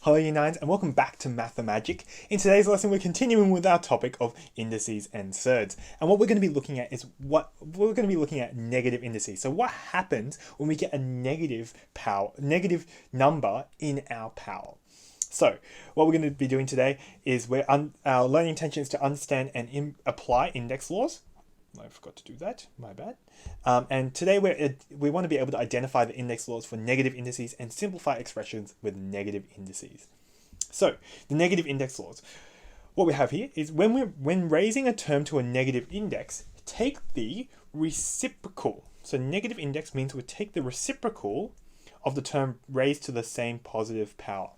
Hello Year 9s and welcome back to Mathemagic. In today's lesson we're continuing with our topic of indices and surds. And what we're going to be looking at is negative indices. So what happens when we get a negative number in our power? So what we're going to be doing today is our learning intention is to understand and apply index laws. I forgot to do that, my bad. And today we want to be able to identify the index laws for negative indices and simplify expressions with negative indices. So the negative index laws. What we have here is when raising a term to a negative index, take the reciprocal. So negative index means we take the reciprocal of the term raised to the same positive power.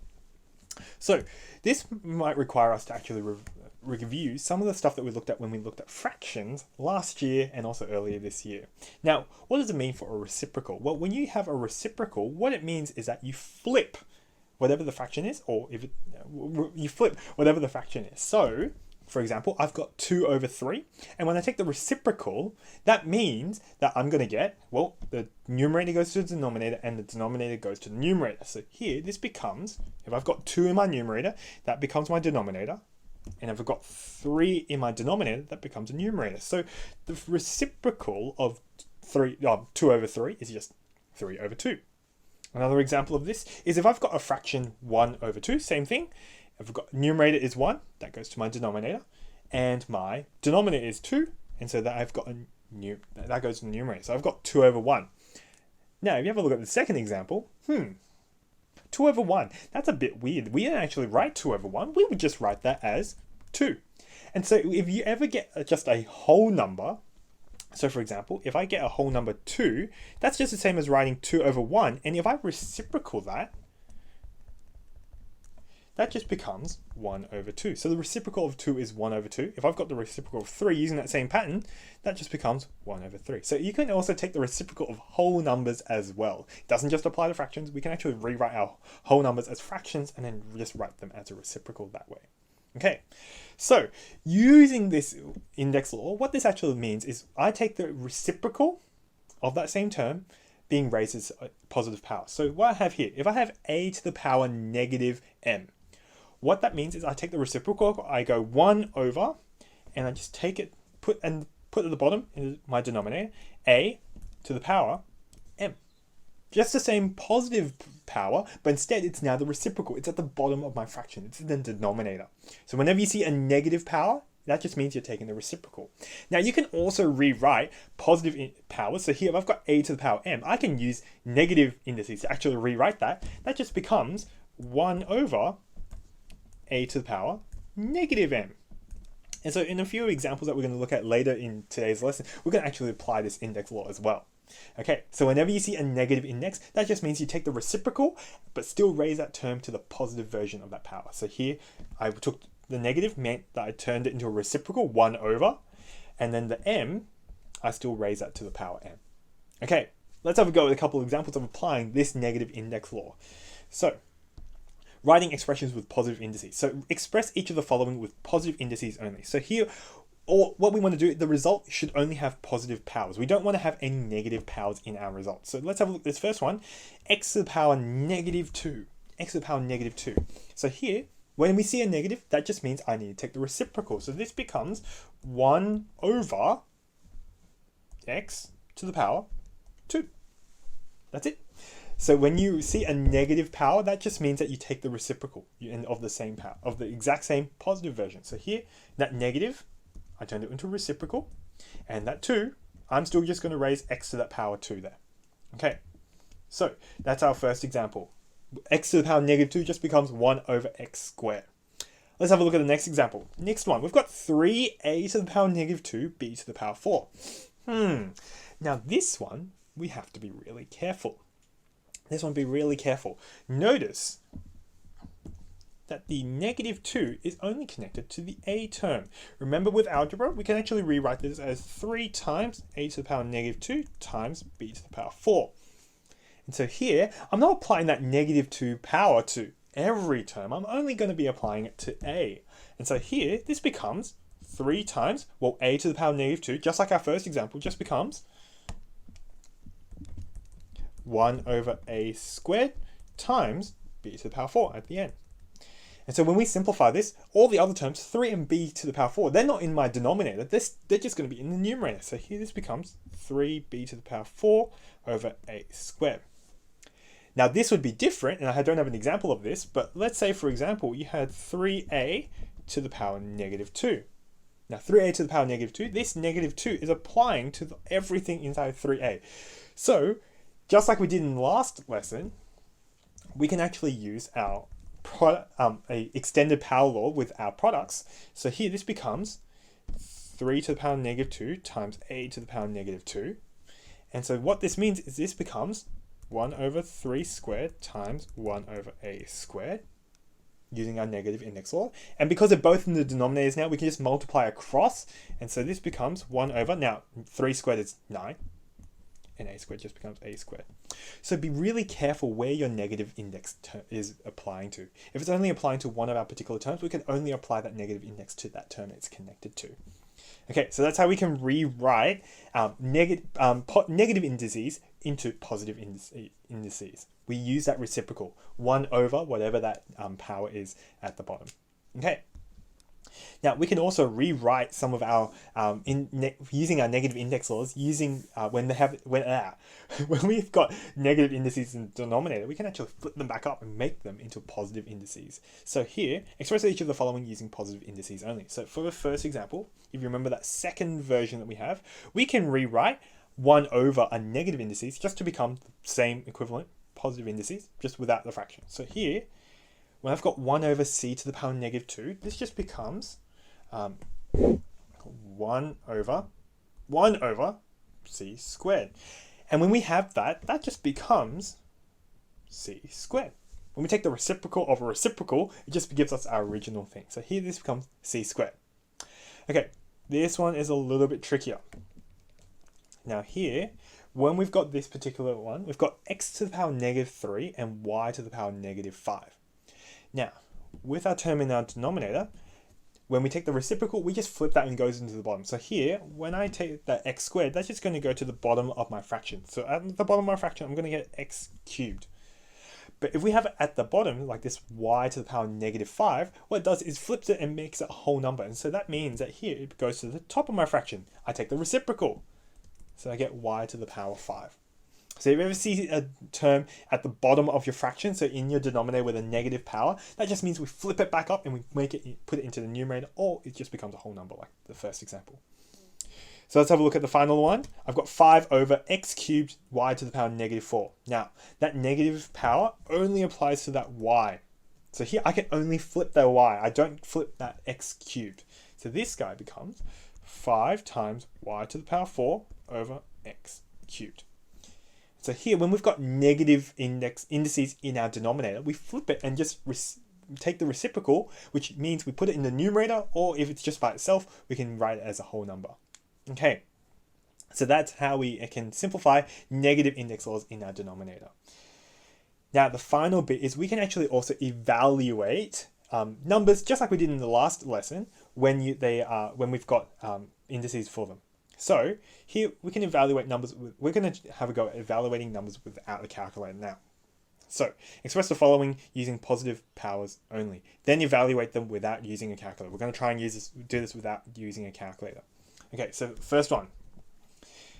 So this might require us to actually review some of the stuff that we looked at when we looked at fractions last year and also earlier this year. Now, what does it mean for a reciprocal? Well, when you have a reciprocal, what it means is that you flip whatever the fraction is, or you flip whatever the fraction is. So, for example, I've got 2 over 3, and when I take the reciprocal, that means that I'm going to get, well, the numerator goes to the denominator and the denominator goes to the numerator. So here, this becomes, if I've got 2 in my numerator, that becomes my denominator. And if I've got 3 in my denominator, that becomes a numerator. So the reciprocal of 2 over 3 is just 3 over 2. Another example of this is if I've got a fraction 1 over 2, same thing. If I've got numerator is 1, that goes to my denominator. And my denominator is 2, and so that I've got that goes to the numerator. So I've got 2 over 1. Now, if you have a look at the second example, 2 over 1, that's a bit weird. We didn't actually write 2 over 1, we would just write that as 2. And so if you ever get just a whole number, so for example, if I get a whole number 2, that's just the same as writing 2 over 1, and if I reciprocal that, that just becomes 1 over 2. So the reciprocal of 2 is 1 over 2. If I've got the reciprocal of 3 using that same pattern, that just becomes 1 over 3. So you can also take the reciprocal of whole numbers as well. It doesn't just apply to fractions. We can actually rewrite our whole numbers as fractions and then just write them as a reciprocal that way. Okay, so using this index law, what this actually means is I take the reciprocal of that same term being raised as a positive power. So what I have here, if I have a to the power negative m, what that means is I take the reciprocal, I go 1 over, and I just take it, put at the bottom in my denominator, a to the power m. Just the same positive power, but instead it's now the reciprocal. It's at the bottom of my fraction. It's in the denominator. So whenever you see a negative power, that just means you're taking the reciprocal. Now you can also rewrite positive powers. So here, if I've got a to the power m, I can use negative indices to actually rewrite that. That just becomes 1 over a to the power negative m. And so in a few examples that we're going to look at later in today's lesson, we're going to actually apply this index law as well. Okay, so whenever you see a negative index, that just means you take the reciprocal, but still raise that term to the positive version of that power. So here, I took the negative, meant that I turned it into a reciprocal, 1 over, and then the m, I still raise that to the power m. Okay, let's have a go at a couple of examples of applying this negative index law. So, writing expressions with positive indices. So express each of the following with positive indices only. So here, or what we want to do, the result should only have positive powers. We don't want to have any negative powers in our result. So let's have a look at this first one, x to the power negative 2. X to the power negative 2. So here, when we see a negative, that just means I need to take the reciprocal. So this becomes 1 over x to the power 2. That's it. So when you see a negative power, that just means that you take the reciprocal of the same power, of the exact same positive version. So here, that negative, I turned it into a reciprocal, and that 2, I'm still just going to raise x to that power 2 there. Okay, so that's our first example. X to the power negative 2 just becomes 1 over x squared. Let's have a look at the next example. Next one, we've got 3a to the power negative 2, b to the power 4. Now this one, we have to be really careful. Be really careful. Notice that the negative 2 is only connected to the a term. Remember with algebra, we can actually rewrite this as 3 times a to the power negative 2 times b to the power 4. And so here, I'm not applying that negative 2 power to every term. I'm only going to be applying it to a. And so here, this becomes 3 times, well, a to the power negative 2, just like our first example, just becomes 1 over a squared times b to the power 4 at the end. And so when we simplify this, all the other terms, 3 and b to the power 4, they're not in my denominator. They're just going to be in the numerator. So here this becomes 3b to the power 4 over a squared. Now this would be different, and I don't have an example of this, but let's say, for example, you had 3a to the power negative 2. Now 3a to the power negative 2, this negative 2 is applying to everything inside 3a. So just like we did in the last lesson, we can actually use our a extended power law with our products. So here this becomes 3 to the power negative 2 times a to the power negative 2. And so what this means is this becomes 1 over 3 squared times 1 over a squared, using our negative index law. And because they're both in the denominators now, we can just multiply across. And so this becomes 1 over, now 3 squared is 9, and a squared just becomes a squared. So be really careful where your negative index is applying to. If it's only applying to one of our particular terms, we can only apply that negative index to that term it's connected to. Okay, so that's how we can rewrite negative indices into positive indices. We use that reciprocal, 1 over whatever that power is at the bottom. Okay. Now we can also rewrite some of our using our negative index laws. Using when we've got negative indices in the denominator, we can actually flip them back up and make them into positive indices. So here, express each of the following using positive indices only. So for the first example, if you remember that second version that we have, we can rewrite 1 over a negative indices just to become the same equivalent positive indices, just without the fraction. So here, when I've got 1 over c to the power negative 2, this just becomes 1 over c squared. And when we have that, that just becomes c squared. When we take the reciprocal of a reciprocal, it just gives us our original thing. So here this becomes c squared. Okay, this one is a little bit trickier. Now here, when we've got this particular one, we've got x to the power negative 3 and y to the power negative 5. Now, with our term in our denominator, when we take the reciprocal, we just flip that and it goes into the bottom. So here, when I take that x squared, that's just going to go to the bottom of my fraction. So at the bottom of my fraction, I'm going to get x cubed. But if we have it at the bottom, like this y to the power negative 5, what it does is flips it and makes it a whole number. And so that means that here, it goes to the top of my fraction. I take the reciprocal. So I get y to the power 5. So if you ever see a term at the bottom of your fraction, so in your denominator with a negative power, that just means we flip it back up and we put it into the numerator, or it just becomes a whole number like the first example. So let's have a look at the final one. I've got 5 over x cubed y to the power negative 4. Now, that negative power only applies to that y. So here I can only flip that y. I don't flip that x cubed. So this guy becomes 5 times y to the power 4 over x cubed. So here, when we've got negative indices in our denominator, we flip it and just take the reciprocal, which means we put it in the numerator, or if it's just by itself, we can write it as a whole number. Okay, so that's how we can simplify negative index laws in our denominator. Now, the final bit is we can actually also evaluate numbers, just like we did in the last lesson, when we've got indices for them. So here we can evaluate numbers. We're going to have a go at evaluating numbers without a calculator now. So express the following using positive powers only. Then evaluate them without using a calculator. We're going to try and do this without using a calculator. Okay, so first one,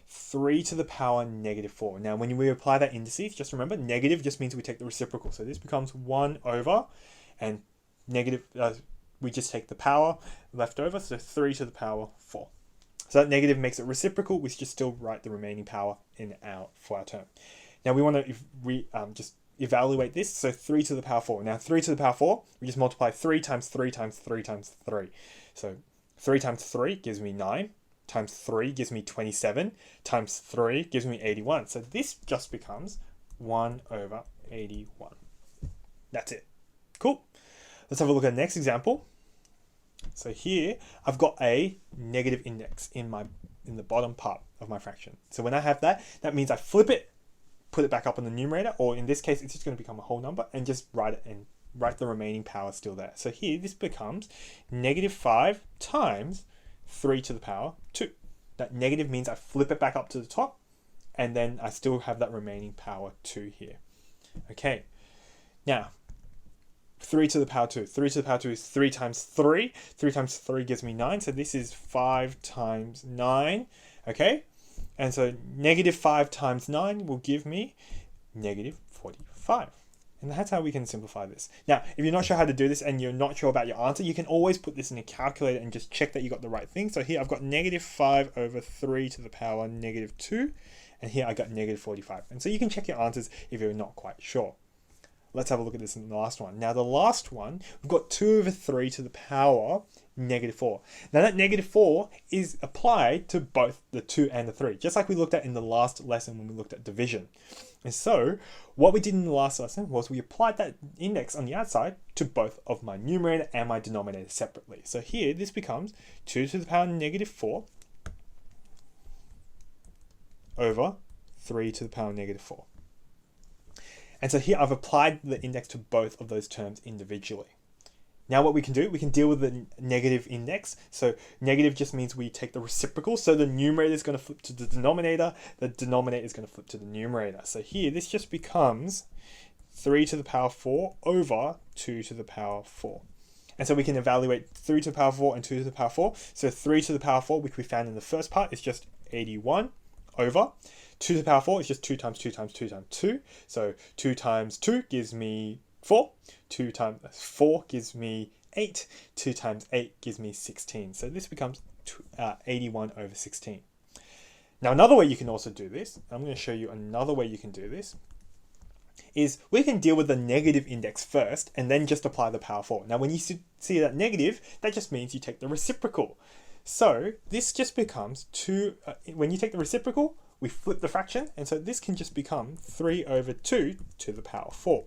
3 to the power negative 4. Now when we apply that indices, just remember negative just means we take the reciprocal. So this becomes 1 over, and negative, we just take the power left over, so 3 to the power 4. So that negative makes it reciprocal. We just still write the remaining power for our term. Now we want to just evaluate this. So 3 to the power 4. Now 3 to the power 4, we just multiply 3 times 3 times 3 times 3. So 3 times 3 gives me 9, times 3 gives me 27, times 3 gives me 81. So this just becomes 1 over 81. That's it. Cool. Let's have a look at the next example. So here I've got a negative index in the bottom part of my fraction. So when I have that, that means I flip it, put it back up on the numerator, or in this case, it's just going to become a whole number, and just write the remaining power still there. So here this becomes negative 5 times 3 to the power 2. That negative means I flip it back up to the top, and then I still have that remaining power 2 here. Okay, now 3 to the power 2. 3 to the power 2 is 3 times 3. 3 times 3 gives me 9. So this is 5 times 9. Okay? And so negative 5 times 9 will give me negative 45. And that's how we can simplify this. Now, if you're not sure how to do this and you're not sure about your answer, you can always put this in a calculator and just check that you got the right thing. So here I've got negative 5 over 3 to the power negative 2. And here I got negative 45. And so you can check your answers if you're not quite sure. Let's have a look at this in the last one. Now the last one, we've got 2 over 3 to the power negative 4. Now that negative 4 is applied to both the 2 and the 3, just like we looked at in the last lesson when we looked at division. And so what we did in the last lesson was we applied that index on the outside to both of my numerator and my denominator separately. So here this becomes 2 to the power negative 4 over 3 to the power negative 4. And so here I've applied the index to both of those terms individually. Now what we can do, we can deal with the negative index. So negative just means we take the reciprocal. So the numerator is going to flip to the denominator is going to flip to the numerator. So here this just becomes 3 to the power 4 over 2 to the power 4. And so we can evaluate 3 to the power 4 and 2 to the power 4. So 3 to the power 4, which we found in the first part, is just 81 over 2 to the power 4 is just 2 times 2 times 2 times 2. So 2 times 2 gives me 4. 2 times 4 gives me 8. 2 times 8 gives me 16. So this becomes 81 over 16. Now another way you can also do this, I'm going to show you another way you can do this, is we can deal with the negative index first and then just apply the power 4. Now when you see that negative, that just means you take the reciprocal. So this just becomes 2, when you take the reciprocal, we flip the fraction, and so this can just become 3 over 2 to the power 4.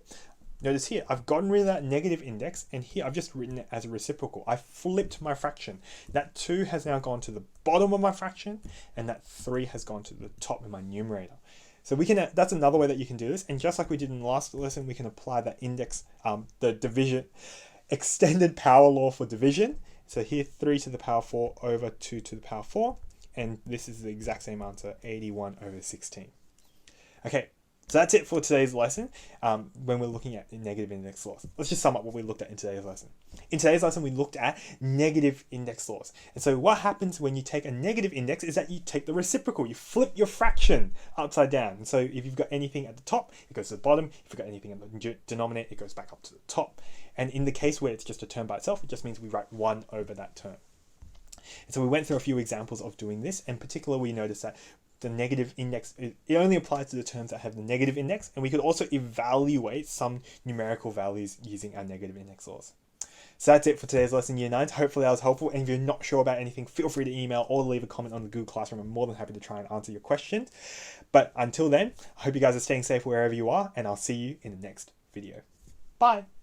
Notice here, I've gotten rid of that negative index, and here I've just written it as a reciprocal. I flipped my fraction. That 2 has now gone to the bottom of my fraction, and that 3 has gone to the top of my numerator. So we can, that's another way that you can do this, and just like we did in the last lesson, we can apply that index, the division, extended power law for division. So here, 3 to the power 4 over 2 to the power 4. And this is the exact same answer, 81 over 16. Okay, so that's it for today's lesson when we're looking at negative index laws. Let's just sum up what we looked at in today's lesson. In today's lesson, we looked at negative index laws. And so what happens when you take a negative index is that you take the reciprocal. You flip your fraction upside down. And so if you've got anything at the top, it goes to the bottom. If you've got anything at the denominator, it goes back up to the top. And in the case where it's just a term by itself, it just means we write 1 over that term. And so we went through a few examples of doing this, and particularly we noticed that the negative index, it only applies to the terms that have the negative index, and we could also evaluate some numerical values using our negative index laws. So that's it for today's lesson, Year 9. Hopefully that was helpful, and if you're not sure about anything, feel free to email or leave a comment on the Google Classroom. I'm more than happy to try and answer your questions. But until then, I hope you guys are staying safe wherever you are, and I'll see you in the next video. Bye!